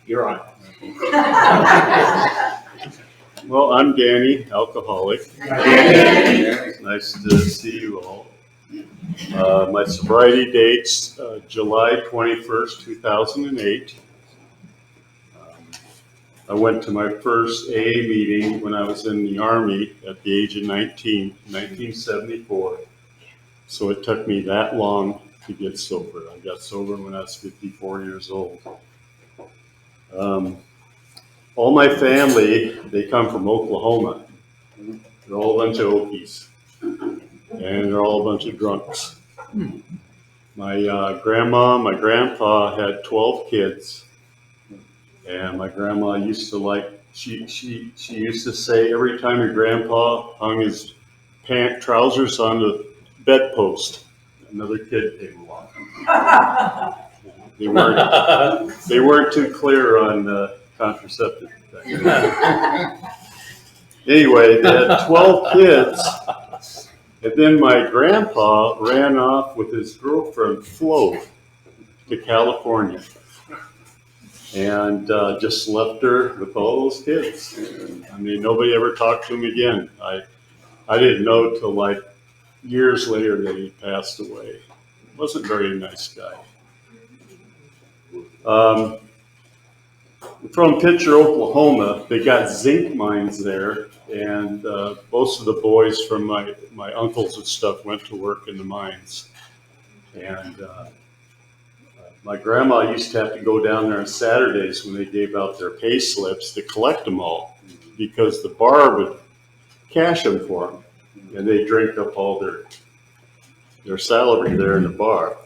You're on. Well, I'm Danny, alcoholic. Nice to see you all. My sobriety date's July 21st, 2008. I went to my first AA meeting when I was in the Army at the age of 1974. So it took me that long to get sober. I got sober when I was 54 years old. All my family, they come from Oklahoma. They're all a bunch of Okies. And they're all a bunch of drunks. My grandma, my grandpa had 12 kids. And my grandma used to she used to say every time your grandpa hung his trousers on the bedpost, another kid came along. They weren't too clear on contraceptive. Anyway, they had 12 kids, and then my grandpa ran off with his girlfriend Flo to California, and just left her with all those kids. I mean, nobody ever talked to him again. I didn't know till like years later that he passed away. Wasn't a very nice guy. From Pitcher, Oklahoma. They got zinc mines there, and most of the boys from my uncles and stuff went to work in the mines. And my grandma used to have to go down there on Saturdays when they gave out their pay slips to collect them all, because the bar would cash them for them, and they drink up all their salary there in the bar.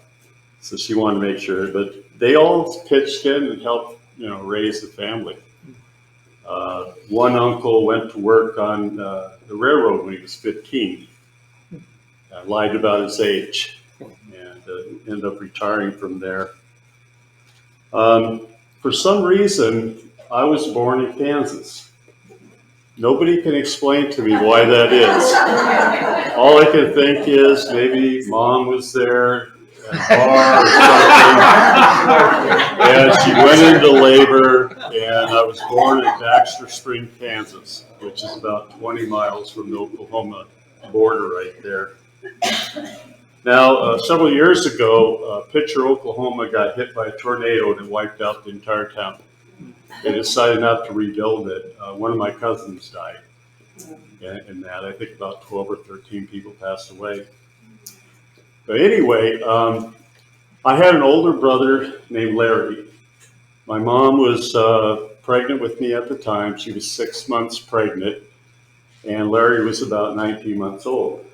So she wanted to make sure, but they all pitched in and helped, raise the family. One uncle went to work on the railroad when he was 15. Lied about his age, and ended up retiring from there. For some reason, I was born in Kansas. Nobody can explain to me why that is. All I can think is maybe mom was there at a bar or something, and she went into labor, and I was born in Baxter Spring, Kansas, which is about 20 miles from the Oklahoma border right there. Now, several years ago, Pitcher, Oklahoma got hit by a tornado that wiped out the entire town. They decided not to rebuild it. One of my cousins died in that. I think about 12 or 13 people passed away. But anyway, I had an older brother named Larry. My mom was pregnant with me at the time. She was 6 months pregnant, and Larry was about 19 months old.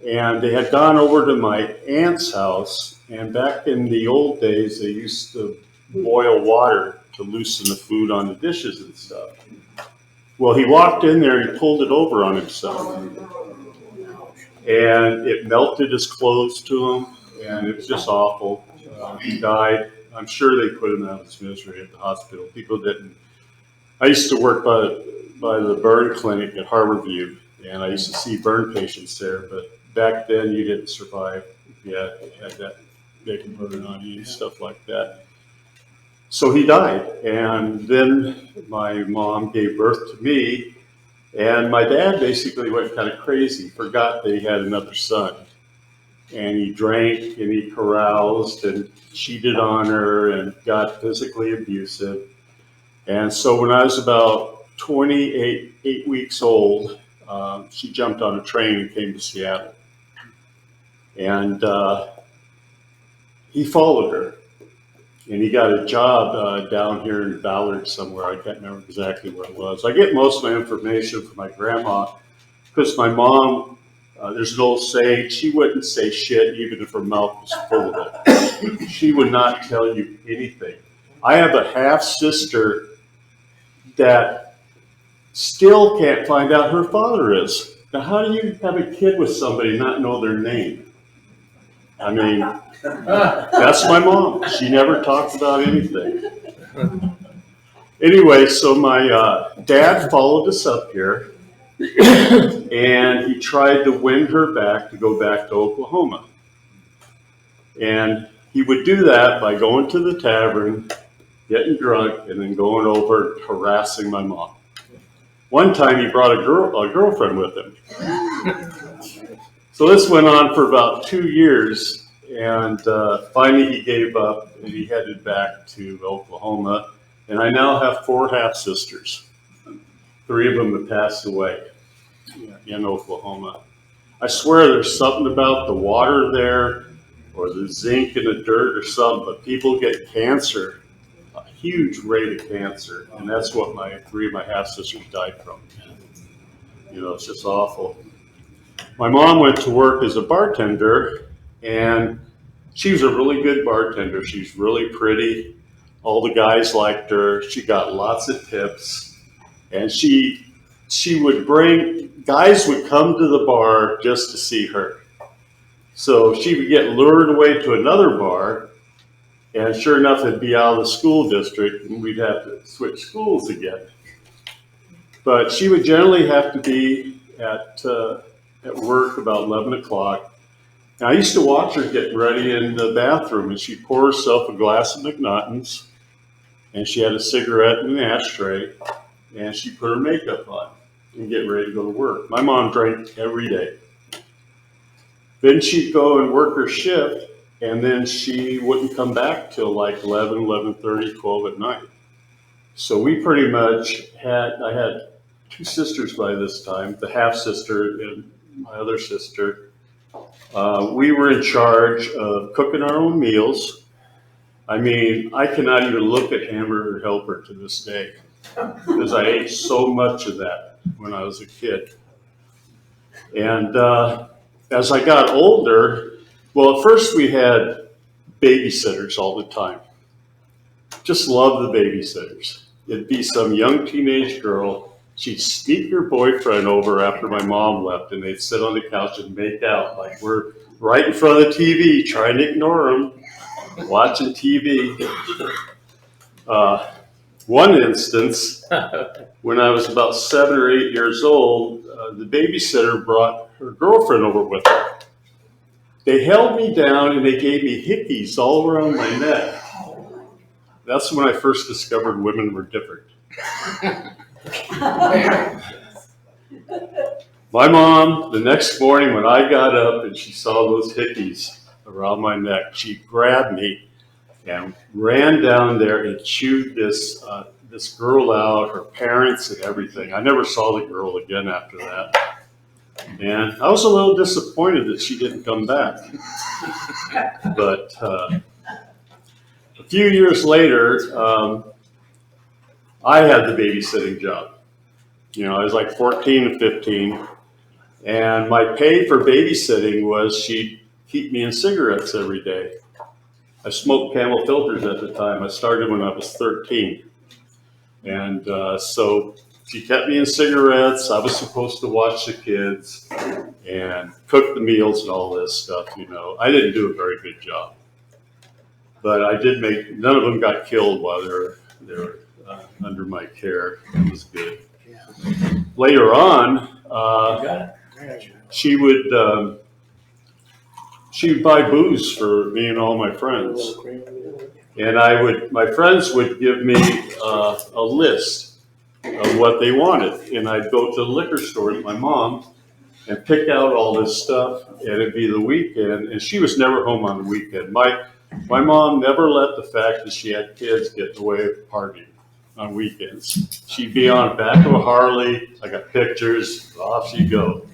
And they had gone over to my aunt's house, and back in the old days, they used to boil water to loosen the food on the dishes and stuff. Well, he walked in there and he pulled it over on himself. And it melted his clothes to him, and it was just awful. He died. I'm sure they put him out of his misery at the hospital. People didn't. I used to work by the burn clinic at Harborview, and I used to see burn patients there, but back then you didn't survive if you had that bacon burn on you and stuff like that. So he died, and then my mom gave birth to me, and my dad basically went kind of crazy, forgot that he had another son. And he drank and he caroused and cheated on her and got physically abusive. And so when I was about 8 weeks old, she jumped on a train and came to Seattle. And he followed her. And he got a job down here in Ballard somewhere. I can't remember exactly where it was. I get most of my information from my grandma, because my mom, there's an old saying, she wouldn't say shit even if her mouth was full of it. She would not tell you anything. I have a half-sister that still can't find out who her father is. Now, how do you have a kid with somebody and not know their name? I mean, that's my mom. She never talks about anything. Anyway, so my dad followed us up here, and he tried to win her back to go back to Oklahoma. And he would do that by going to the tavern, getting drunk, and then going over and harassing my mom. One time he brought a girlfriend with him. So this went on for about 2 years, and finally he gave up and he headed back to Oklahoma. And I now have 4 half-sisters. 3 of them have passed away in Oklahoma. I swear there's something about the water there or the zinc in the dirt or something, but people get cancer, a huge rate of cancer, and that's what 3 of my half-sisters died from. It's just awful. My mom went to work as a bartender, and she was a really good bartender. She's really pretty. All the guys liked her. She got lots of tips, and she would guys would come to the bar just to see her. So she would get lured away to another bar, and sure enough, it'd be out of the school district, and we'd have to switch schools again. But she would generally have to be at work about 11 o'clock. And I used to watch her get ready in the bathroom, and she'd pour herself a glass of McNaughton's, and she had a cigarette in an ashtray, and she put her makeup on and get ready to go to work. My mom drank every day. Then she'd go and work her shift, and then she wouldn't come back till like 11, 11:30, 12 at night. So we pretty much I had 2 sisters by this time, the half-sister and my other sister. We were in charge of cooking our own meals. I mean, I cannot even look at Hamburger Helper to this day because I ate so much of that when I was a kid. And as I got older, well, at first we had babysitters all the time. Just loved the babysitters. It'd be some young teenage girl. She'd sneak her boyfriend over after my mom left, and they'd sit on the couch and make out like we're right in front of the TV, trying to ignore them, watching TV. One instance, when I was about 7 or 8 years old, the babysitter brought her girlfriend over with her. They held me down and they gave me hickeys all around my neck. That's when I first discovered women were different. My mom, the next morning when I got up and she saw those hickeys around my neck, she grabbed me and ran down there and chewed this girl out, her parents and everything. I never saw the girl again after that. And I was a little disappointed that she didn't come back. But a few years later, I had the babysitting job. I was like 14 or 15. And my pay for babysitting was she'd keep me in cigarettes every day. I smoked Camel filters at the time. I started when I was 13. And so she kept me in cigarettes. I was supposed to watch the kids and cook the meals and all this stuff, I didn't do a very good job. But I did none of them got killed while they were under my care. It was good. Later on, she would buy booze for me and all my friends. And my friends would give me a list of what they wanted. And I'd go to the liquor store with my mom and pick out all this stuff. And it'd be the weekend. And she was never home on the weekend. My mom never let the fact that she had kids get in the way of partying on weekends. She'd be on the back of a Harley. I got pictures. Off she'd go.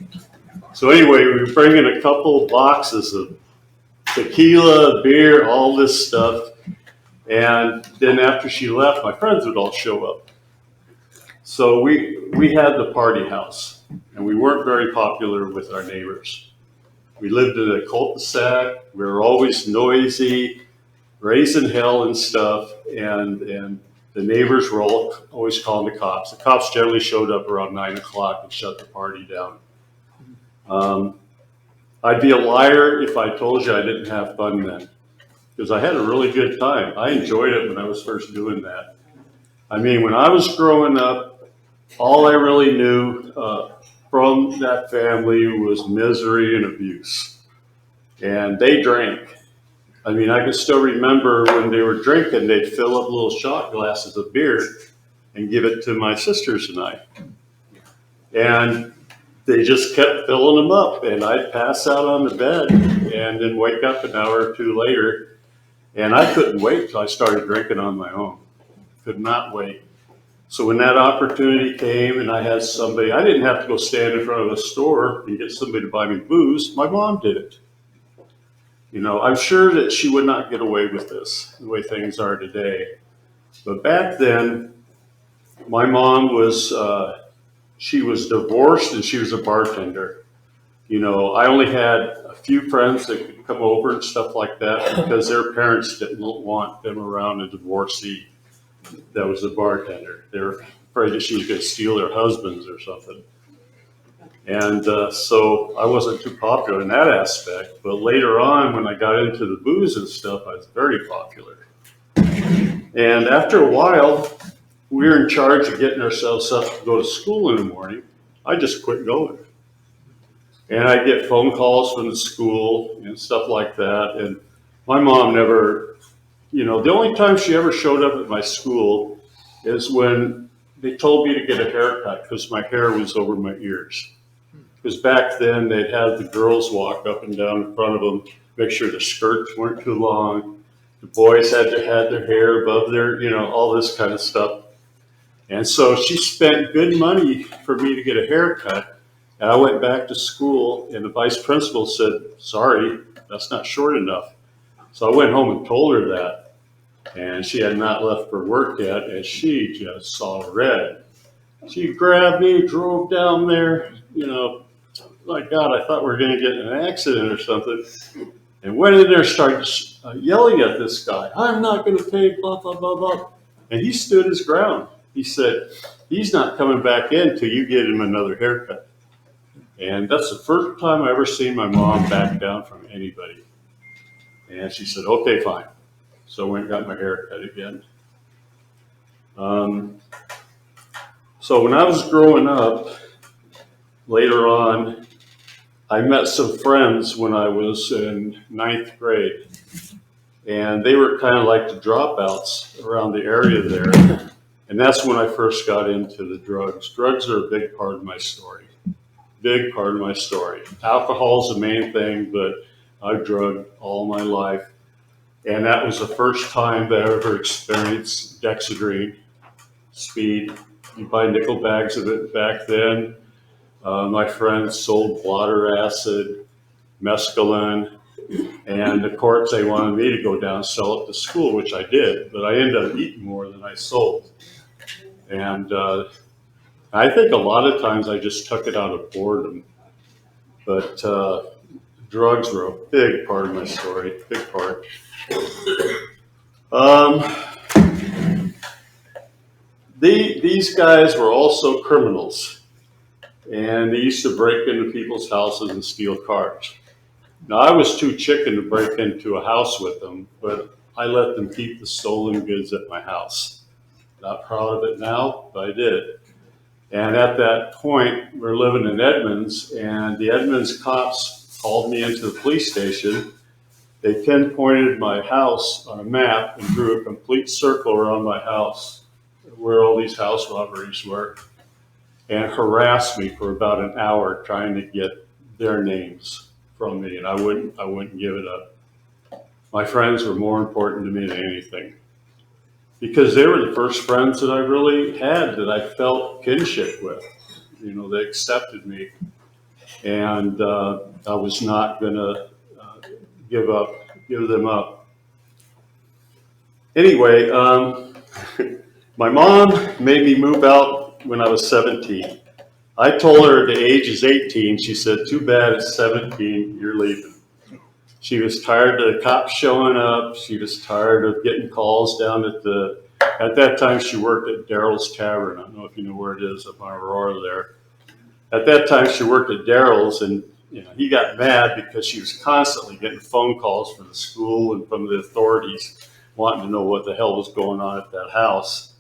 So anyway, we were bringing a couple boxes of tequila, beer, all this stuff. And then after she left, my friends would all show up. So we had the party house, and we weren't very popular with our neighbors. We lived in a cul-de-sac. We were always noisy, raising hell and stuff, and the neighbors were always calling the cops. The cops generally showed up around 9 o'clock and shut the party down. I'd be a liar if I told you I didn't have fun then, because I had a really good time. I enjoyed it when I was first doing that. I mean, when I was growing up, all I really knew from that family was misery and abuse. And they drank. I mean, I can still remember when they were drinking, they'd fill up little shot glasses of beer and give it to my sisters and I. And they just kept filling them up, and I'd pass out on the bed and then wake up an hour or two later. And I couldn't wait till I started drinking on my own. Could not wait. So when that opportunity came and I had somebody, I didn't have to go stand in front of a store and get somebody to buy me booze. My mom did it. You know, I'm sure that she would not get away with this the way things are today. But back then, my mom was, she was divorced and she was a bartender. You know, I only had a few friends that could come over and stuff like that because their parents didn't want them around a divorcee that was a bartender. They were afraid that she was going to steal their husbands or something. And so I wasn't too popular in that aspect. But later on, when I got into the booze and stuff, I was very popular. And after a while, we were in charge of getting ourselves up to go to school in the morning. I just quit going. And I get phone calls from the school and stuff like that. And my mom never, you know, the only time she ever showed up at my school is when they told me to get a haircut because my hair was over my ears. Because back then they'd have the girls walk up and down in front of them, make sure the skirts weren't too long. The boys had to have their hair above their, you know, all this kind of stuff. And so she spent good money for me to get a haircut. And I went back to school and the vice principal said, sorry, that's not short enough. So I went home and told her that. And she had not left for work yet and she just saw red. She grabbed me, drove down there, you know, my God, I thought we were going to get in an accident or something. And went in there and started yelling at this guy. I'm not going to pay, blah, blah, blah, blah. And he stood his ground. He said, he's not coming back in till you get him another haircut. And that's the first time I ever seen my mom back down from anybody. And she said, okay, fine. So I went and got my haircut again. So when I was growing up, later on, I met some friends when I was in 9th grade. And they were kind of like the dropouts around the area there. And that's when I first got into the drugs. Drugs are a big part of my story. Big part of my story. Alcohol's the main thing, but I've drugged all my life. And that was the first time that I ever experienced Dexedrine, speed. You buy nickel bags of it back then. My friends sold blotter acid, mescaline, and of course they wanted me to go down and sell it to school, which I did, but I ended up eating more than I sold. And I think a lot of times I just took it out of boredom, but drugs were a big part of my story, big part. These guys were also criminals, and they used to break into people's houses and steal cars. Now, I was too chicken to break into a house with them, but I let them keep the stolen goods at my house. Not proud of it now, but I did. And at that point, we're living in Edmonds, and the Edmonds cops called me into the police station. They pinpointed my house on a map and drew a complete circle around my house where all these house robberies were, and harassed me for about an hour trying to get their names from me, and I wouldn't give it up. My friends were more important to me than anything, because they were the first friends that I really had that I felt kinship with. You know, they accepted me, and I was not gonna give them up. Anyway, my mom made me move out when I was 17. I told her the age is 18. She said, too bad it's 17, you're leaving. She was tired of the cops showing up. She was tired of getting calls down at that time she worked at Daryl's Tavern. I don't know if you know where it is up on Aurora there. At that time she worked at Daryl's, and you know, he got mad because she was constantly getting phone calls from the school and from the authorities wanting to know what the hell was going on at that house.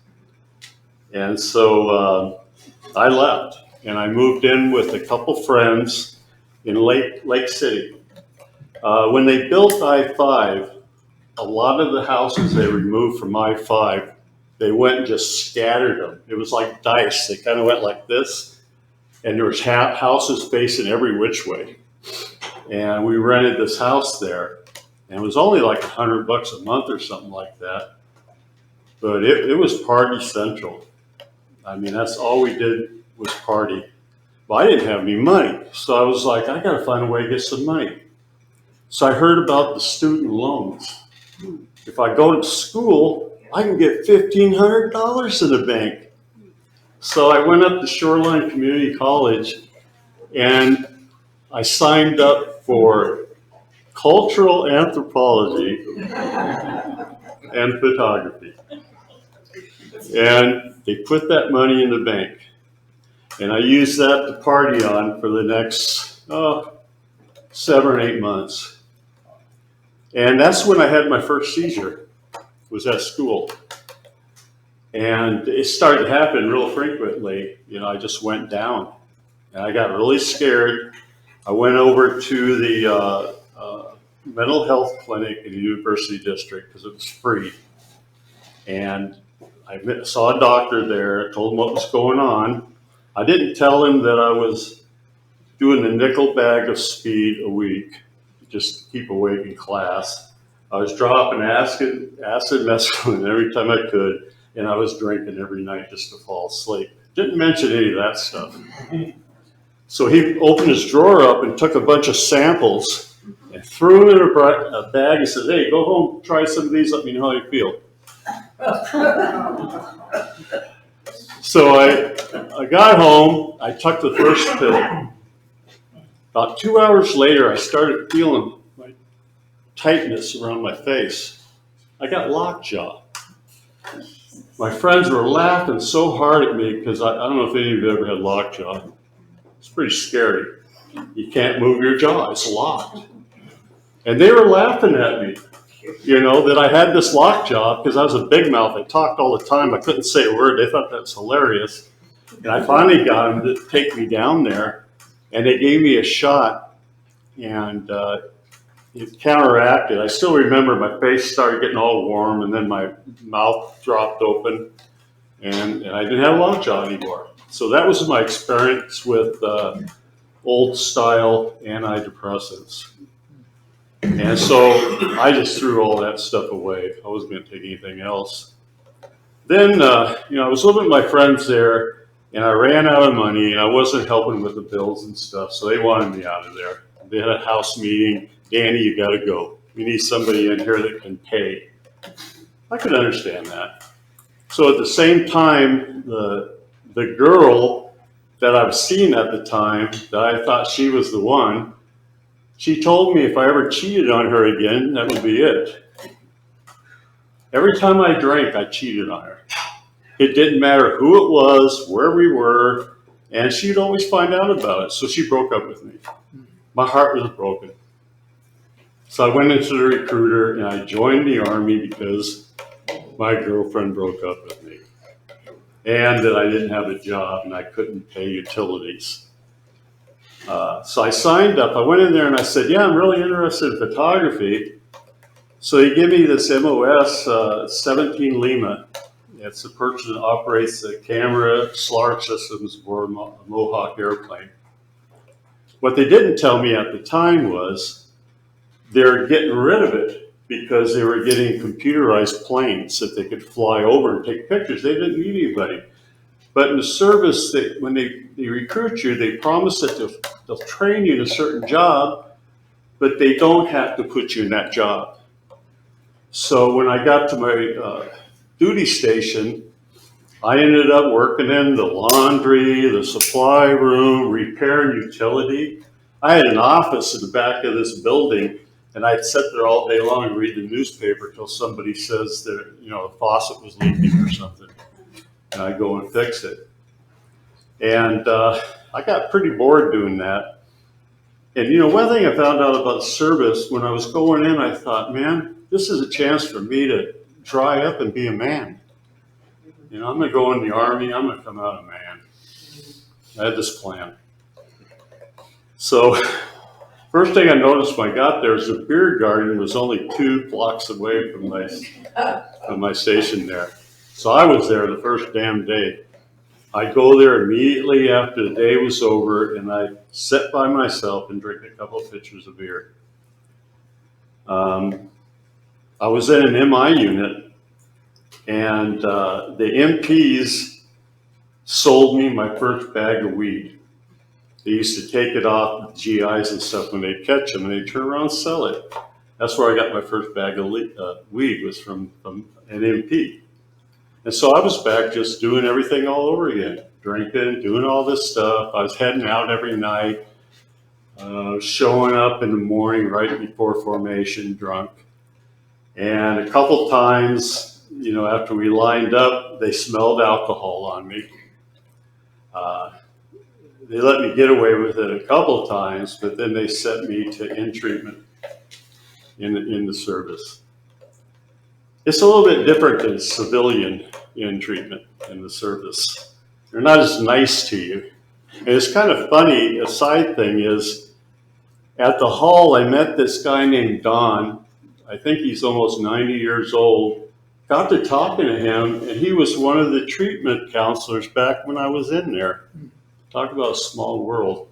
And so I left, and I moved in with a couple friends in Lake City. When they built I-5, a lot of the houses they removed from I-5, they went and just scattered them. It was like dice. They kind of went like this, and there was houses facing every which way. And we rented this house there, and it was only like $100 a month or something like that. But it was party central. I mean, that's all we did was party. But I didn't have any money, so I was like, I got to find a way to get some money. So I heard about the student loans. If I go to school, I can get $1,500 in the bank. So I went up to Shoreline Community College, and I signed up for cultural anthropology and photography. And they put that money in the bank. And I used that to party on for the next 7 or 8 months. And that's when I had my first seizure, was at school. And it started to happen real frequently. You know, I just went down. And I got really scared. I went over to the mental health clinic in the University District because it was free. And I saw a doctor there, told him what was going on. I didn't tell him that I was doing a nickel bag of speed a week just to keep awake in class. I was dropping acid mescaline every time I could, and I was drinking every night just to fall asleep. Didn't mention any of that stuff. So he opened his drawer up and took a bunch of samples and threw them in a bag and said, hey, go home, try some of these, let me know how you feel. So I got home, I took the first pill. About 2 hours later, I started feeling my tightness around my face. I got lockjaw. My friends were laughing so hard at me because I don't know if any of you ever had lockjaw. It's pretty scary. You can't move your jaw, it's locked. And they were laughing at me, you know, that I had this lockjaw because I was a big mouth. I talked all the time. I couldn't say a word. They thought that was hilarious. And I finally got them to take me down there, and they gave me a shot, and it counteracted. I still remember my face started getting all warm, and then my mouth dropped open, and I didn't have lockjaw anymore. So that was my experience with old-style antidepressants. And so I just threw all that stuff away. I wasn't going to take anything else. Then, you know, I was living with my friends there, and I ran out of money, and I wasn't helping with the bills and stuff, so they wanted me out of there. They had a house meeting. Danny, you got to go. We need somebody in here that can pay. I could understand that. So at the same time, the girl that I was seeing at the time, that I thought she was the one, she told me if I ever cheated on her again, that would be it. Every time I drank, I cheated on her. It didn't matter who it was, where we were, and she'd always find out about it. So she broke up with me. My heart was broken. So I went into the recruiter and I joined the Army because my girlfriend broke up with me. And that I didn't have a job and I couldn't pay utilities. So I signed up. I went in there and I said, yeah, I'm really interested in photography. So they give me this MOS 17 Lima. It's a person that operates the camera SLAR systems for a Mohawk airplane. What they didn't tell me at the time was they're getting rid of it because they were getting computerized planes that they could fly over and take pictures. They didn't need anybody. But in the service, when they recruit you, they promise that they'll train you in a certain job, but they don't have to put you in that job. So when I got to my duty station, I ended up working in the laundry, the supply room, repair and utility. I had an office in the back of this building, and I'd sit there all day long and read the newspaper until somebody says that, you know, the faucet was leaking or something. And I go and fix it. And I got pretty bored doing that. And, you know, one thing I found out about service, when I was going in, I thought, man, this is a chance for me to dry up and be a man. You know, I'm going to go in the Army, I'm going to come out a man. I had this plan. So First thing I noticed when I got there is the beer garden was only 2 blocks away from my station there. So I was there the first damn day. I go there immediately after the day was over, and I sit by myself and drink a couple of pitchers of beer. I was in an MI unit, and the MPs sold me my first bag of weed. They used to take it off GIs and stuff when they'd catch them, and they'd turn around and sell it. That's where I got my first bag of weed, was from an MP. And so I was back just doing everything all over again, drinking, doing all this stuff. I was heading out every night, showing up in the morning right before formation, drunk. And a couple times, after we lined up, they smelled alcohol on me. They let me get away with it a couple of times, but then they sent me to in-treatment in the service. It's a little bit different than civilian in-treatment in the service. They're not as nice to you. And it's kind of funny, a side thing is, at the hall I met this guy named Don. I think he's almost 90 years old. Got to talking to him, and he was one of the treatment counselors back when I was in there. Talk about a small world.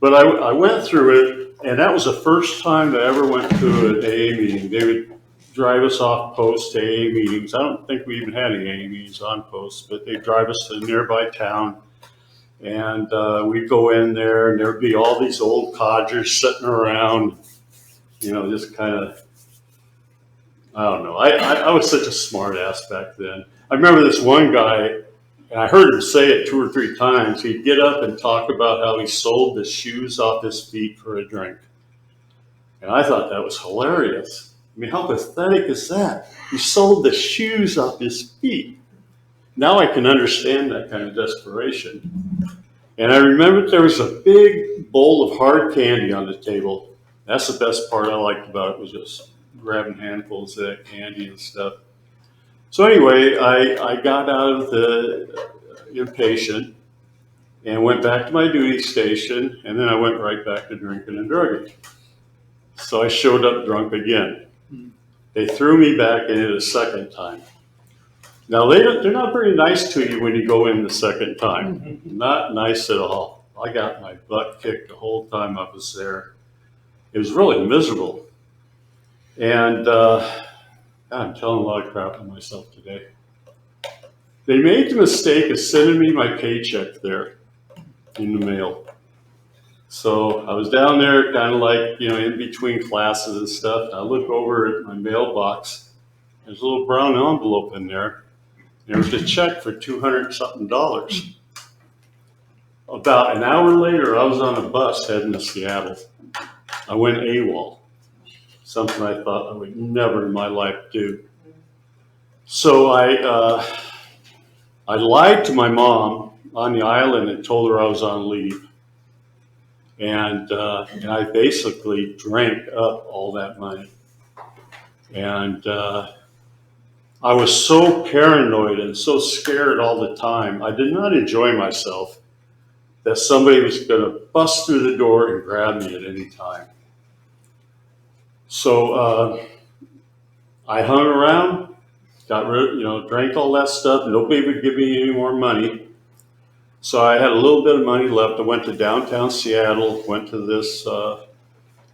But I went through it, and that was the first time I ever went to an AA meeting. They would drive us off post to AA meetings. I don't think we even had any AA meetings on post, but they'd drive us to a nearby town, and we'd go in there, and there'd be all these old codgers sitting around, just kind of, I don't know. I was such a smart ass back then. I remember this one guy, and I heard him say it 2 or 3 times. He'd get up and talk about how he sold the shoes off his feet for a drink. And I thought that was hilarious. I mean, how pathetic is that? He sold the shoes off his feet. Now I can understand that kind of desperation. And I remember there was a big bowl of hard candy on the table. That's the best part I liked about it, was just grabbing handfuls of that candy and stuff. So anyway, I got out of the inpatient and went back to my duty station, and then I went right back to drinking and drugging. So I showed up drunk again. They threw me back in it a second time. Now, they're not very nice to you when you go in the second time. Not nice at all. I got my butt kicked the whole time I was there. It was really miserable. And I'm telling a lot of crap on myself today. They made the mistake of sending me my paycheck there in the mail. So I was down there kind of like, in between classes and stuff. I look over at my mailbox. There's a little brown envelope in there. There was a check for $200-something. About an hour later, I was on a bus heading to Seattle. I went AWOL. Something I thought I would never in my life do. So I lied to my mom on the island and told her I was on leave. And I basically drank up all that money. And I was so paranoid and so scared all the time. I did not enjoy myself, that somebody was going to bust through the door and grab me at any time. So I hung around, got rid, drank all that stuff. Nobody would give me any more money. So I had a little bit of money left. I went to downtown Seattle, went to this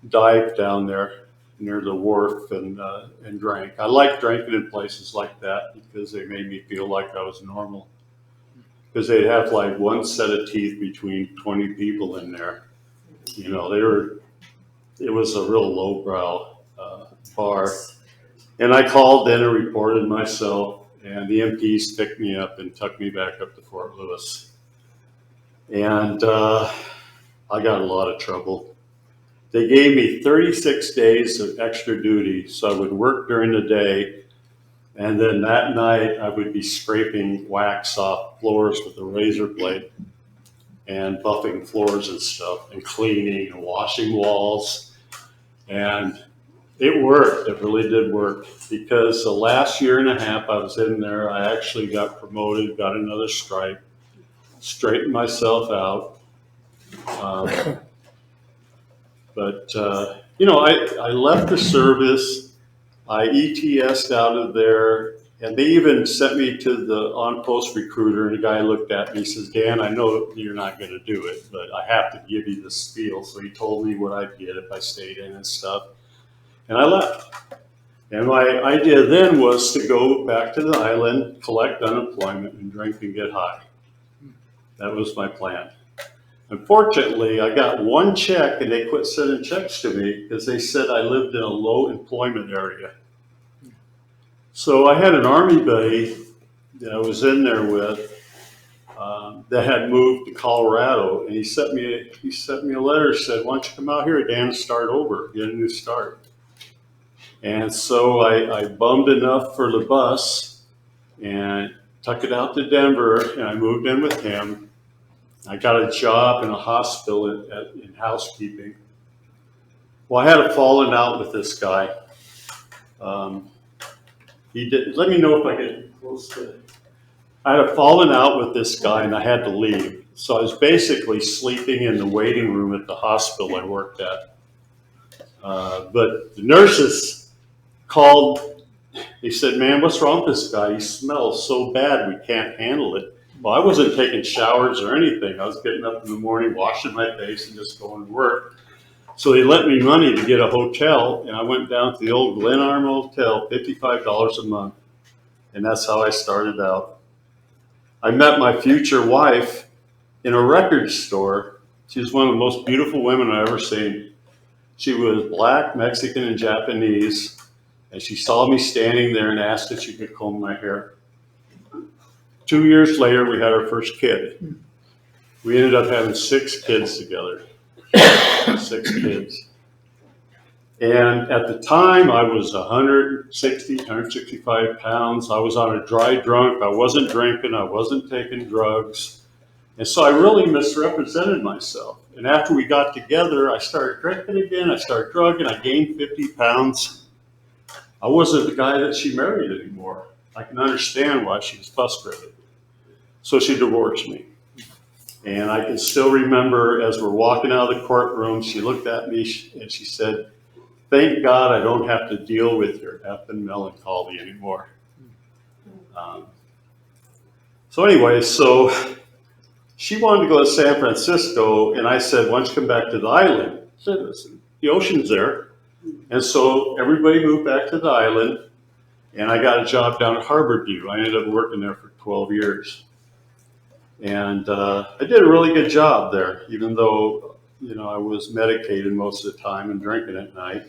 dive down there near the wharf and drank. I liked drinking in places like that because they made me feel like I was normal. Because they'd have like one set of teeth between 20 people in there. It was a real lowbrow bar. And I called in and reported myself, and the MPs picked me up and took me back up to Fort Lewis. And I got a lot of trouble. They gave me 36 days of extra duty, so I would work during the day, and then that night I would be scraping wax off floors with a razor blade and buffing floors and stuff and cleaning and washing walls. And it worked. It really did work, because the last year and a half I was in there, I actually got promoted, got another stripe, straightened myself out. But, I left the service. I ETS'd out of there, and they even sent me to the on-post recruiter, and the guy looked at me and says, Dan, I know you're not going to do it, but I have to give you the spiel. So he told me what I'd get if I stayed in and stuff, and I left. And my idea then was to go back to the island, collect unemployment, and drink and get high. That was my plan. Unfortunately, I got one check, and they quit sending checks to me because they said I lived in a low employment area. So I had an Army buddy that I was in there with that had moved to Colorado, and he sent me a letter, said, why don't you come out here, Dan, and start over, get a new start. And so I bummed enough for the bus and took it out to Denver, and I moved in with him. I got a job in a hospital in housekeeping. Well, I had a falling out with this guy. He did. Let me know if I get close to it. I had a falling out with this guy, and I had to leave. So I was basically sleeping in the waiting room at the hospital I worked at. But the nurses called. They said, man, what's wrong with this guy? He smells so bad we can't handle it. Well, I wasn't taking showers or anything. I was getting up in the morning, washing my face, and just going to work. So they lent me money to get a hotel, and I went down to the old Glenarm Hotel, $55 a month. And that's how I started out. I met my future wife in a record store. She was one of the most beautiful women I've ever seen. She was black, Mexican, and Japanese. And she saw me standing there and asked if she could comb my hair. 2 years later, we had our first kid. We ended up having 6 kids together. 6 kids. And at the time, I was 165 pounds. I was on a dry drunk. I wasn't drinking. I wasn't taking drugs. And so I really misrepresented myself. And after we got together, I started drinking again. I started drugging. I gained 50 pounds. I wasn't the guy that she married anymore. I can understand why she was frustrated. So she divorced me. And I can still remember as we're walking out of the courtroom, she looked at me and she said, thank God I don't have to deal with your effing melancholy anymore. So anyway, so she wanted to go to San Francisco, and I said, why don't you come back to the island? I said, listen, the ocean's there. And so everybody moved back to the island, and I got a job down at Harborview. I ended up working there for 12 years. And I did a really good job there, even though, I was medicated most of the time and drinking at night.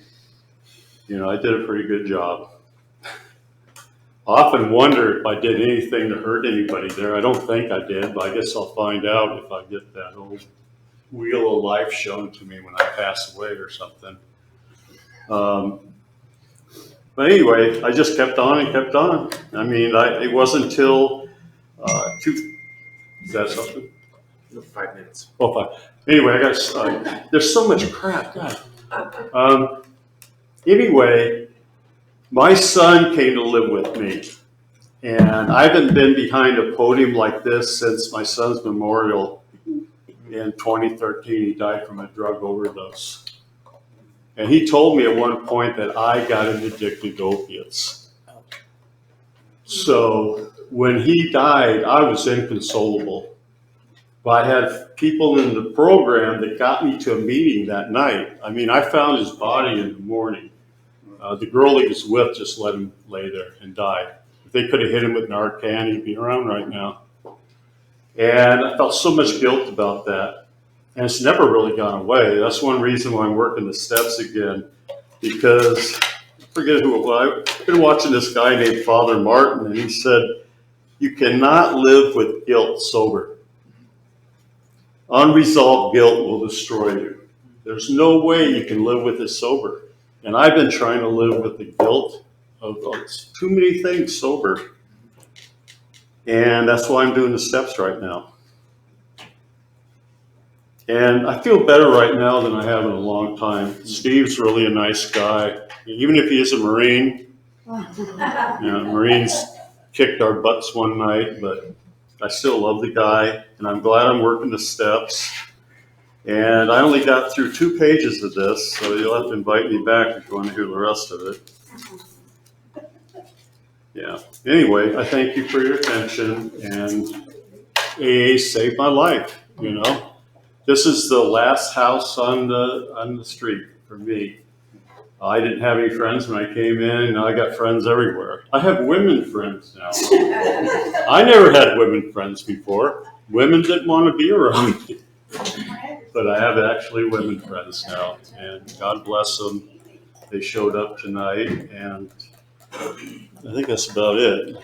I did a pretty good job. I often wonder if I did anything to hurt anybody there. I don't think I did, but I guess I'll find out if I get that old wheel of life shown to me when I pass away or something. But anyway, I just kept on and kept on. I mean, it wasn't until is that something? No, 5 minutes. Oh, 5. Anyway, I got. There's so much crap. God. Anyway, my son came to live with me, and I haven't been behind a podium like this since my son's memorial in 2013. He died from a drug overdose. And he told me at one point that I got him addicted to opiates. So when he died, I was inconsolable. But I had people in the program that got me to a meeting that night. I mean, I found his body in the morning. The girl he was with just let him lay there and died. If they could have hit him with Narcan, he'd be around right now. And I felt so much guilt about that. And it's never really gone away. That's one reason why I'm working the steps again, because I forget who it was. I've been watching this guy named Father Martin, and he said, you cannot live with guilt sober. Unresolved guilt will destroy you. There's no way you can live with it sober. And I've been trying to live with the guilt of too many things sober. And that's why I'm doing the steps right now. And I feel better right now than I have in a long time. Steve's really a nice guy. Even if he is a Marine, Marines kicked our butts one night, but I still love the guy, and I'm glad I'm working the steps. And I only got through 2 pages of this, so you'll have to invite me back if you want to hear the rest of it. Yeah. Anyway, I thank you for your attention, and AA saved my life, you know. This is the last house on the street for me. I didn't have any friends when I came in. Now I got friends everywhere. I have women friends now. I never had women friends before. Women didn't want to be around me. But I have actually women friends now, and God bless them. They showed up tonight, and I think that's about it.